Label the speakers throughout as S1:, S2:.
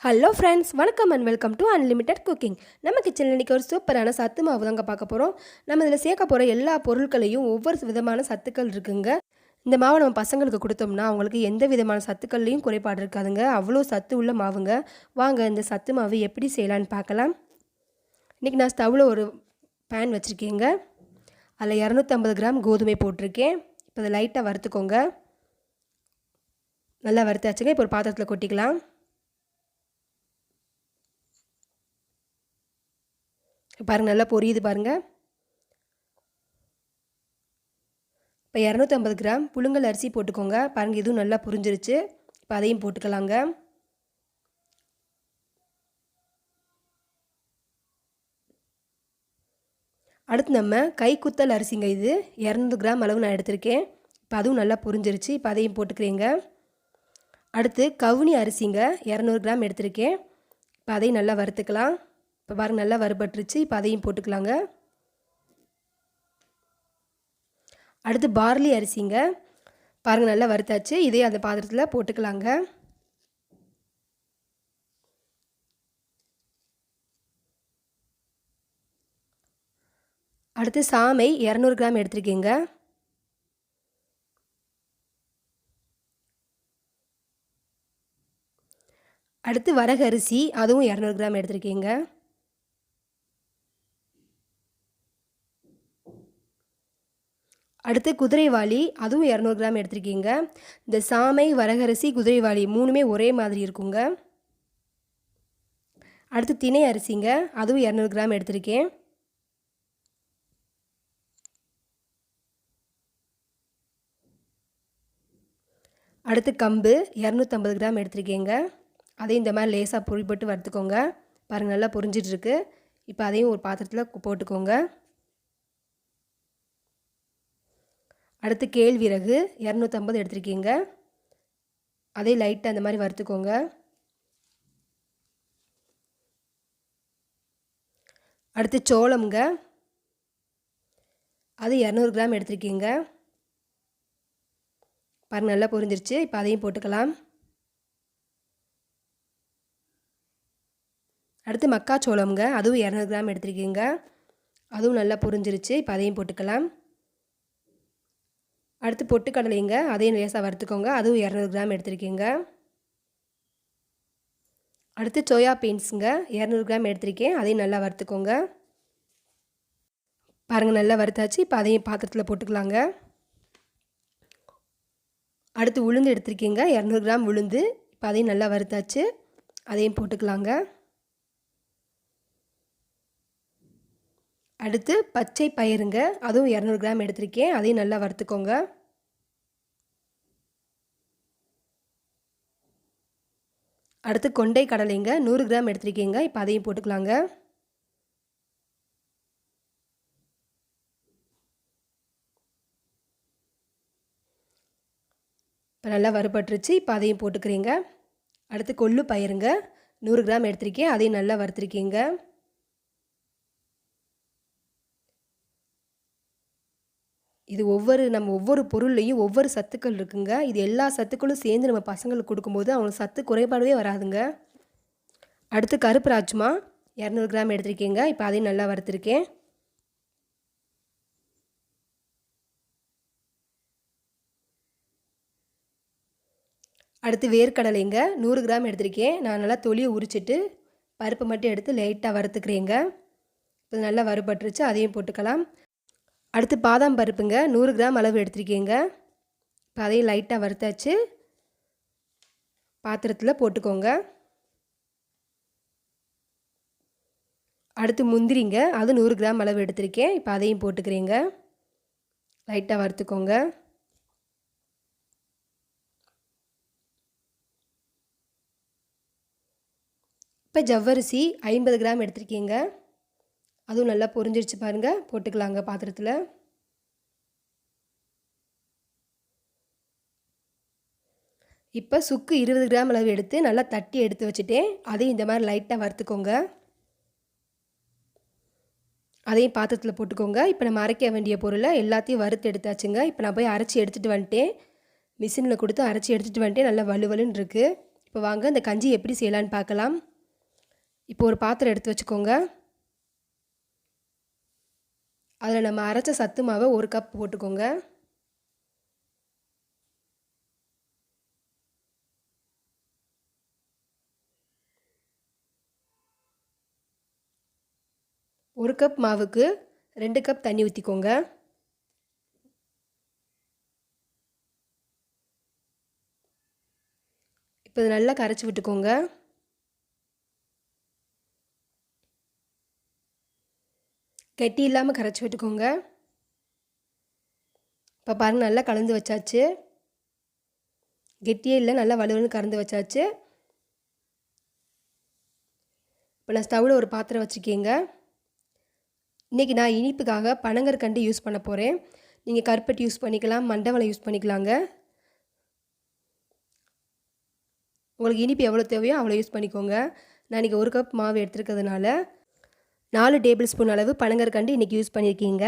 S1: Hello friends, வணக்கம் and welcome to unlimited cooking. நம்ம கிச்சனில் இன்றைக்கி ஒரு சூப்பரான சத்து மாவு தாங்க பார்க்க போகிறோம். நம்ம இதில் சேர்க்க போகிற எல்லா பொருட்களையும் ஒவ்வொரு விதமான சத்துக்கள் இருக்குங்க. இந்த மாவை நம்ம பசங்களுக்கு கொடுத்தோம்னா அவங்களுக்கு எந்த விதமான சத்துக்கள்லையும் குறைபாடு இருக்காதுங்க. அவ்வளோ சத்து உள்ள மாவுங்க. வாங்க இந்த சத்து மாவு எப்படி செய்யலான்னு பார்க்கலாம். இன்றைக்கி நான் ஸ்டவ்வில் ஒரு பேன் வச்சுருக்கேங்க. அதில் 250 கிராம் கோதுமை போட்டிருக்கேன். இப்போ அதை லைட்டாக வறுத்துக்கோங்க. நல்லா வறுத்தாச்சுங்க. இப்போ ஒரு பாத்திரத்தில் கொட்டிக்கலாம். பாருங்கள், நல்லா பொரியுது பாருங்கள். இப்போ 250 கிராம் புழுங்கல் அரிசி போட்டுக்கோங்க. பாருங்கள், இதுவும் நல்லா புரிஞ்சிருச்சு. இப்போ அதையும் போட்டுக்கலாங்க. அடுத்து நம்ம கைக்குத்தல் அரிசிங்க, இது 200 கிராம் அளவு நான் எடுத்திருக்கேன். இப்போ அதுவும் நல்லா புரிஞ்சிருச்சு. இப்போ அதையும் போட்டுக்கிறேங்க. அடுத்து கவுனி அரிசிங்க 200 கிராம் எடுத்திருக்கேன். இப்போ அதையும் நல்லா வறுத்துக்கலாம். இப்போ பாருங்கள், நல்லா வறுபட்டுருச்சு. இப்போ அதையும் போட்டுக்கலாங்க. அடுத்து பார்லி அரிசிங்க, பாருங்கள் நல்லா வறுத்தாச்சு. இதே அந்த பாத்திரத்தில் போட்டுக்கலாங்க. அடுத்து சாமை 200 கிராம் எடுத்திருக்கேங்க. அடுத்து வரகரிசி, அதுவும் 200 கிராம் எடுத்திருக்கேங்க. அடுத்து குதிரைவாளி, அதுவும் 200 கிராம் எடுத்திருக்கீங்க. இந்த சாமை, வரகரிசி, குதிரைவாளி மூணுமே ஒரே மாதிரி இருக்குங்க. அடுத்து திணை அரிசிங்க, அதுவும் 200 கிராம் எடுத்திருக்கேன். அடுத்து கம்பு 250 கிராம் எடுத்திருக்கேங்க. அதையும் இந்த மாதிரி லேசாக பொரி போட்டு வறுத்துக்கோங்க. பாருங்கள், நல்லா பொரிஞ்சிட்ருக்கு. இப்போ அதையும் ஒரு பாத்திரத்தில் போட்டுக்கோங்க. அடுத்து கேழ்விறகு 250 எடுத்திருக்கீங்க. அதே லைட்டாக அந்த மாதிரி வறுத்துக்கோங்க. அடுத்து சோளம்ங்க, அது 200 கிராம் எடுத்திருக்கீங்க. பாருங்கள், நல்லா பொரிஞ்சிருச்சு. இப்போ அதையும் போட்டுக்கலாம். அடுத்து மக்காச்சோளம்ங்க, அதுவும் 200 கிராம் எடுத்திருக்கீங்க. அதுவும் நல்லா பொரிஞ்சிருச்சு. இப்போ அதையும் போட்டுக்கலாம். அடுத்து பொட்டுக்கடலைங்க, அதையும் லேசாக வறுத்துக்கோங்க. அதுவும் 200 கிராம் எடுத்திருக்கீங்க. அடுத்து சோயா பீன்ஸுங்க 200 கிராம் எடுத்திருக்கேன். அதையும் நல்லா வறுத்துக்கோங்க. பாருங்கள், நல்லா வறுத்தாச்சு. இப்போ அதையும் பாத்திரத்தில் போட்டுக்கலாங்க. அடுத்து உளுந்து எடுத்திருக்கீங்க, 200 கிராம் உளுந்து. இப்போ அதையும் நல்லா வறுத்தாச்சு. அதையும் போட்டுக்கலாங்க. அடுத்து பச்சை பயிறுங்க, அதுவும் 200 கிராம் எடுத்திருக்கேன். அதையும் நல்லா வறுத்துக்கோங்க. அடுத்து கொண்டை கடலைங்க 100 கிராம் எடுத்திருக்கீங்க. இப்போ அதையும் போட்டுக்கலாங்க. இப்போ நல்லா வறுபட்டுருச்சு. இப்போ அதையும் போட்டுக்கிறீங்க. அடுத்து கொள்ளு பயிருங்க 100 கிராம் எடுத்திருக்கேன். அதையும் நல்லா வறுத்துருக்கீங்க. இது நம்ம ஒவ்வொரு பொருள்லையும் ஒவ்வொரு சத்துக்கள் இருக்குங்க. இது எல்லா சத்துக்களும் சேர்ந்து நம்ம பசங்களுக்கு கொடுக்கும்போது அவங்களுக்கு சத்து குறைபாடவே வராதுங்க. அடுத்து கருப்பு ராஜ்மா 200 கிராம் எடுத்திருக்கீங்க. இப்போ அதையும் நல்லா வறுத்துருக்கேன். அடுத்து வேர்க்கடலைங்க 100 கிராம் எடுத்திருக்கேன். நான் நல்லா தொலியை உரிச்சிட்டு பருப்பு மட்டும் எடுத்து லைட்டாக வறுத்துக்கிறேங்க. இப்போ நல்லா வறுபட்டுருச்சு. அதையும் போட்டுக்கலாம். அடுத்து பாதாம் பருப்புங்க 100 கிராம் அளவு எடுத்திருக்கேங்க. இப்போ அதையும் லைட்டாக வறுத்தாச்சு. பாத்திரத்தில் போட்டுக்கோங்க. அடுத்து முந்திரிங்க, அது 100 கிராம் அளவு எடுத்திருக்கேன். இப்போ அதையும் போட்டுக்கிறேங்க. லைட்டாக வறுத்துக்கோங்க. இப்போ ஜவ்வரிசி 50 கிராம் எடுத்திருக்கீங்க. அதுவும் நல்லா பொரிஞ்சிருச்சு பாருங்கள். போட்டுக்கலாங்க பாத்திரத்தில். இப்போ சுக்கு 20 கிராம் அளவு எடுத்து நல்லா தட்டி எடுத்து வச்சுட்டேன். அதையும் இந்த மாதிரி லைட்டாக வறுத்துக்கோங்க. அதையும் பாத்திரத்தில் போட்டுக்கோங்க. இப்போ நம்ம அரைக்க வேண்டிய பொருளை எல்லாத்தையும் வறுத்து எடுத்தாச்சுங்க. இப்போ நான் போய் அரைச்சி எடுத்துகிட்டு வந்துட்டேன். மிஷினில் கொடுத்து அரைச்சி எடுத்துகிட்டு வந்துட்டேன். நல்லா வலுவலுன்னு இருக்குது. இப்போ வாங்க இந்த கஞ்சி எப்படி செய்யலான்னு பார்க்கலாம். இப்போ ஒரு பாத்திரம் எடுத்து வச்சுக்கோங்க. அதில் நம்ம அரைச்ச சத்து மாவை 1 கப் போட்டுக்கோங்க. ஒரு கப் மாவுக்கு 2 கப் தண்ணி ஊற்றிக்கோங்க. இப்போ இது நல்லா கரைச்சி விட்டுக்கோங்க. கெட்டி இல்லாமல் கரைச்சி விட்டுக்கோங்க. இப்போ பாருங்கள் நல்லா கலந்து வச்சாச்சு. கெட்டியே இல்லை, நல்லா வலுவலுன்னு கலந்து வச்சாச்சு. இப்போ நான் ஸ்டவ்வில் ஒரு பாத்திரம் வச்சுருக்கேங்க. இன்றைக்கி நான் இனிப்புக்காக பனங்கற்கண்டு யூஸ் பண்ண போகிறேன். நீங்கள் கருப்பட்டி யூஸ் பண்ணிக்கலாம், மண்டவளம் யூஸ் பண்ணிக்கலாங்க. உங்களுக்கு இனிப்பு எவ்வளோ தேவையோ அவ்வளோ யூஸ் பண்ணிக்கோங்க. நான் இன்றைக்கி 1 கப் மாவு எடுத்துருக்கிறதுனால 4 டேபிள் ஸ்பூன் அளவு பனங்கற்கண்டு இன்றைக்கி யூஸ் பண்ணியிருக்கீங்க.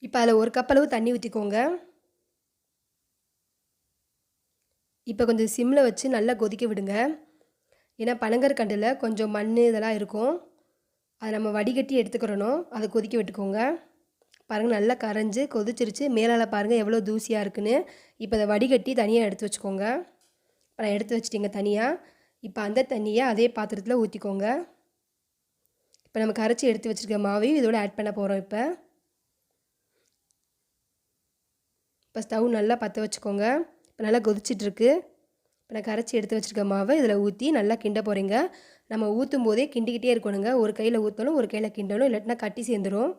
S1: இப்போ அதில் 1 கப் அளவு தண்ணி ஊற்றிக்கோங்க. இப்போ கொஞ்சம் சிம்மில் வச்சு நல்லா கொதிக்க விடுங்க. ஏன்னா பனங்கற்கண்டில் கொஞ்சம் மண் இதெல்லாம் இருக்கும். அதை நம்ம வடிகட்டி எடுத்துக்கிறணும். அதை கொதிக்க விட்டுக்கோங்க. பாருங்கள் நல்லா கரைஞ்சி கொதிச்சிருச்சு. மேலால் பாருங்கள் எவ்வளோ தூசியாக இருக்குன்னு. இப்போ அதை வடிகட்டி தனியாக எடுத்து வச்சுக்கோங்க. இப்போ நான் எடுத்து வச்சிட்டிங்க தனியாக. இப்போ அந்த தண்ணியை அதே பாத்திரத்தில் ஊற்றிக்கோங்க. இப்போ நம்ம கரைச்சி எடுத்து வச்சுருக்க மாவையும் இதோட ஆட் பண்ண போகிறோம். இப்போ ஸ்டவ் நல்லா பற்ற வச்சுக்கோங்க. இப்போ நல்லா கொதிச்சிட்ருக்கு. இப்போ நான் கரைச்சி எடுத்து வச்சுருக்க மாவை இதில் ஊற்றி நல்லா கிண்ட போகிறீங்க. நம்ம ஊற்றும் போதே கிண்டிக்கிட்டே இருக்கணுங்க. ஒரு கையில் ஊற்றணும், ஒரு கையில் கிண்டணும், இல்லாட்டினா கட்டி சேர்ந்துடும்.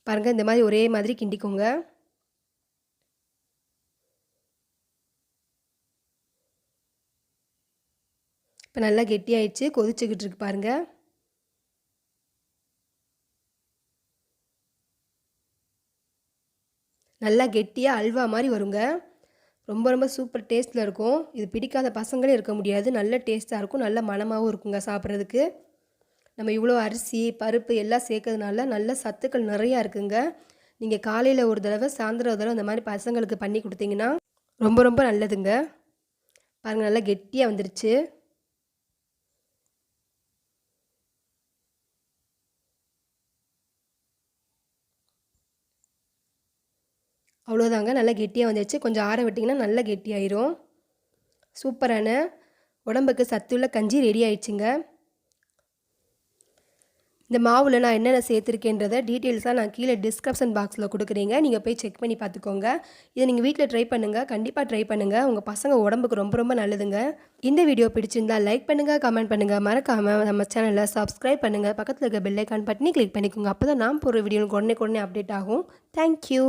S1: பாருங்கள் இந்த மாதிரி ஒரே மாதிரி கிண்டிக்கோங்க. இப்போ நல்லா கெட்டியாயிடுச்சு, கொதிச்சுக்கிட்டு இருக்கு பாருங்கள். நல்லா கெட்டியாக அல்வா மாதிரி வருங்க. ரொம்ப ரொம்ப சூப்பர் டேஸ்ட்டில் இருக்கும். இது பிடிக்காத பசங்களே இருக்க முடியாது. நல்ல டேஸ்ட்டாக இருக்கும், நல்ல மணமாகவும் இருக்குங்க சாப்பிட்றதுக்கு. நம்ம இவ்வளோ அரிசி பருப்பு எல்லாம் சேர்க்கறதுனால நல்ல சத்துக்கள் நிறையா இருக்குங்க. நீங்கள் காலையில் ஒரு தடவை சாயந்தரம் ஒரு தடவை இந்த மாதிரி பசங்களுக்கு பண்ணி கொடுத்தீங்கன்னா ரொம்ப ரொம்ப நல்லதுங்க. பாருங்கள் நல்லா கெட்டியாக வந்துருச்சு. அவ்வளோதாங்க, நல்லா கெட்டியாக வந்துடுச்சு. கொஞ்சம் ஆற விட்டிங்கன்னா நல்லா கெட்டியாயிரும். சூப்பரான உடம்புக்கு சத்துள்ள கஞ்சி ரெடி ஆயிடுச்சுங்க. இந்த மாவில் நான் என்னென்ன சேர்த்துருக்கேன்றதை டீட்டெயில்ஸாக நான் கீழே டிஸ்கிரிப்ஷன் பாக்ஸில் கொடுக்குறீங்க. நீங்கள் போய் செக் பண்ணி பார்த்துக்கோங்க. இதை நீங்கள் வீட்டில் ட்ரை பண்ணுங்கள், கண்டிப்பாக ட்ரை பண்ணுங்கள். உங்கள் பசங்க உடம்புக்கு ரொம்ப ரொம்ப நல்லதுங்க. இந்த வீடியோ பிடிச்சிருந்தால் லைக் பண்ணுங்கள், கமெண்ட் பண்ணுங்கள். மறக்காமல் நம்ம சேனலை சப்ஸ்கிரைப் பண்ணுங்கள். பக்கத்தில் இருக்க பெல் ஐக்கான் பட்டனை கிளிக் பண்ணிக்கோங்க. அப்போ தான் நான் போகிற வீடியோ உடனே அப்டேட் ஆகும். தேங்க்யூ.